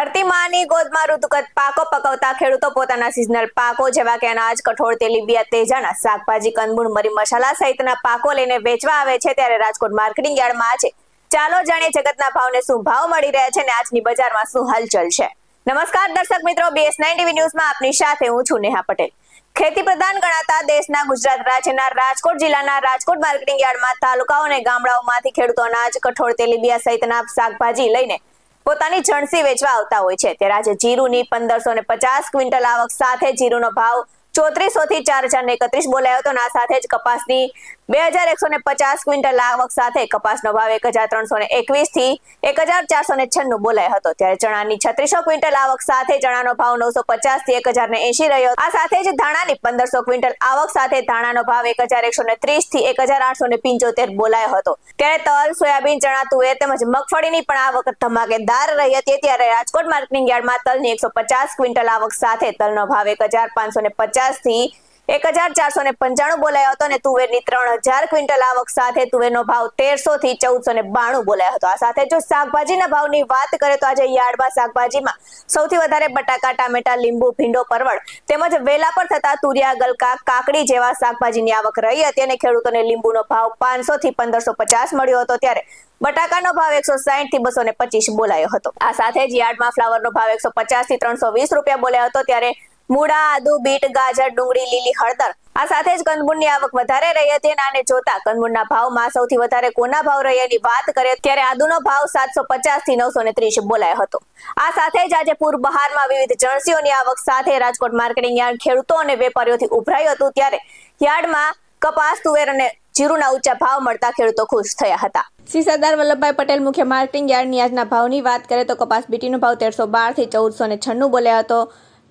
ધરતી માની ગોદમાં ઋતુગત પાકો પકવતા ખેડૂતો પોતાના સિઝનલ પાકો જેવા કે અનાજ, કઠોળ, તેલીબિયા, તેજાના, શાકભાજી, કંદમૂળ, મરી મસાલા સહિતના પાકો લઈને વેચવા આવે છે ત્યારે રાજકોટ માર્કેટિંગ યાર્ડમાં આજે ચાલો જાણીએ જગતના ભાવને શું ભાવ મળી રહ્યા છે અને આજની બજારમાં શું હલચલ છે। નમસ્કાર દર્શક મિત્રો, BS9 TV ન્યૂઝમાં આપની સાથે હું છું નેહા પટેલ। ખેતી પ્રધાન ગણાતા દેશના ગુજરાત રાજ્યના રાજકોટ જિલ્લાના રાજકોટ માર્કેટિંગ યાર્ડમાં તાલુકાઓ અને ગામડાઓમાંથી ખેડૂતો અનાજ, કઠોળ, તેલીબિયા સહિતના શાકભાજી લઈને પોતાની જણસી વેચવા આવતા હોય છે ત્યારે આજે જીરુની 1550 ક્વિન્ટલ આવક સાથે જીરુનો ભાવ 3400 થી 4031 બોલાયો હતો અને આ સાથે જ કપાસની 2150 ક્વિન્ટલ આવક સાથે કપાસનો ભાવ 1321 થી 1496 બોલાયો હતો ત્યારે ચણાની 3600 ક્વિન્ટલ આવક સાથે ચણાનો ભાવ 950 થી 1080 રહ્યો। આ સાથે જ ધાણાની 1500 ક્વિન્ટલ આવક સાથે ધાણાનો ભાવ 1130 થી 1875 બોલાયો હતો ત્યારે તલ, સોયાબીન, ચણા, તુવેર તેમજ મગફળીની પણ આવક ધમાકેદાર રહી હતી ત્યારે રાજકોટ માર્કેટિંગ યાર્ડમાં તલની 150 ક્વિન્ટલ આવક સાથે તલનો ભાવ 1550 થી 1495 બોલાયો હતો અને તુવેરની 3000 ક્વિન્ટલ આવક સાથે તુવેરનો ભાવ 1300 થી 1492 બોલાયો હતો। આ સાથે જો શાકભાજીના ભાવની વાત કરીએ તો આજે યાર્ડમાં શાકભાજીમાં સૌથી વધારે બટાકા, ટામેટા, લીંબુ, ભીંડો, પરવળ તેમજ વેલા પર થતા તુરિયા, ગલકા, કાકડી જેવા શાકભાજીની આવક રહી હતી અને ખેડૂતોને લીંબુનો ભાવ 500 થી 1550 મળ્યો હતો ત્યારે બટાકાનો ભાવ 160 થી 225 બોલાયો હતો। આ સાથે જ યાર્ડમાં ફ્લાવરનો ભાવ 150 થી 320 રૂપિયા બોલાયો હતો ત્યારે મૂળા, આદુ, બીટ, ગાજર, ડુંગળી, લીલી હળદર આ સાથે જ કંદમૂળની આવક વધારે રહી હતી અને આને જોતા કંદમૂળના ભાવમાં સૌથી વધારે કોના ભાવ રહ્યાની વાત કરીએ ત્યારે આદુનો ભાવ 750 થી 930 બોલાયો હતો। આ સાથે જ આજે પૂર બહારમાં વિવિધ જણસીઓની આવક સાથે રાજકોટ માર્કેટિંગ યાર્ડ ખેડૂતો અને વેપારીઓથી ઉભરાયું હતું ત્યારે યાર્ડમાં કપાસ, તુવેર અને જીરુના ઊંચા ભાવ મળતા ખેડૂતો ખુશ થયા હતા। શ્રી સરદાર વલ્લભભાઈ પટેલ મુખ્ય માર્કેટિંગ યાર્ડની આજના ભાવની વાત કરીએ તો કપાસ બીટીનો ભાવ 1312 થી 1496 બોલાયો હતો।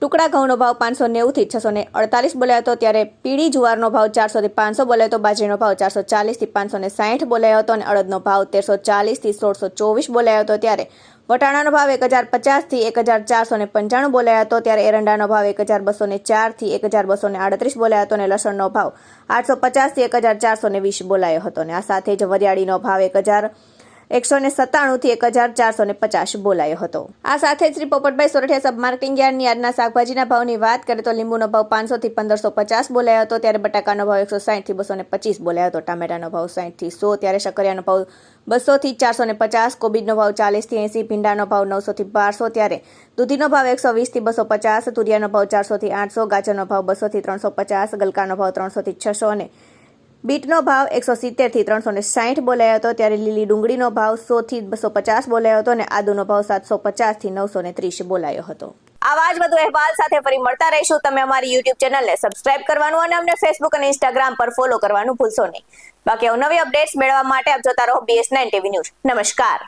ટુકડા ઘઉંનો ભાવ 590 થી 648 બોલાયો હતો ત્યારે પીળી જુવારનો ભાવ 400 થી 500 બોલાયો હતો। બાજરીનો ભાવ 440 થી 560 બોલાયો હતો અને અડદનો ભાવ 1340 થી 1624 બોલાયો હતો ત્યારે વટાણાનો ભાવ 1050 થી 1495 બોલાયો હતો ત્યારે એરંડાનો ભાવ 1204 થી 1238 બોલાયો હતો અને લસણનો ભાવ 850 થી 1420 બોલાયો હતો અને આ સાથે જ વરિયાળીનો ભાવ 1197 થી 1450 બોલાયો હતો। આ સાથે શ્રી પોપટભાઈ સોરઠિયા સબ માર્કેટિંગ યાર્ડની આજના શાકભાજીના ભાવની વાત કરીએ તો લીંબુનો ભાવ 500 થી 1550 બોલાયો હતો ત્યારે બટાકાનો ભાવ 160 થી 225 બોલાયો હતો। ટામેટાનો ભાવ 60 થી 100 ત્યારે શક્કરિયાનો ભાવ 200 થી 450, કોબીજનો ભાવ 40 થી 80, ભીંડાનો ભાવ 900 થી 1200 ત્યારે દૂધીનો ભાવ 120 થી 250, તુરિયાનો ભાવ 400 થી 800, ગાજરનો ભાવ 200 થી 350, ગલકાનો ભાવ 300 થી 600 અને બીટનો ભાવ 170 થી 360 બોલાયો હતો ત્યારે લીલી ડુંગળીનો ભાવ 100 થી 250 બોલાયો હતો અને આદુનો ભાવ 750 થી 930 બોલાયો હતો। આવા જ વધુ અહેવાલ સાથે ફરી મળતા રહીશું। તમે અમારી YouTube ચેનલને સબસ્ક્રાઇબ કરવાનું અને અમને Facebook અને Instagram પર ફોલો કરવાનું ભૂલશો નહીં। બાકી નવી અપડેટ્સ મેળવવા માટે આપ જોતા રહો BS9 TV ન્યૂઝ। નમસ્કાર।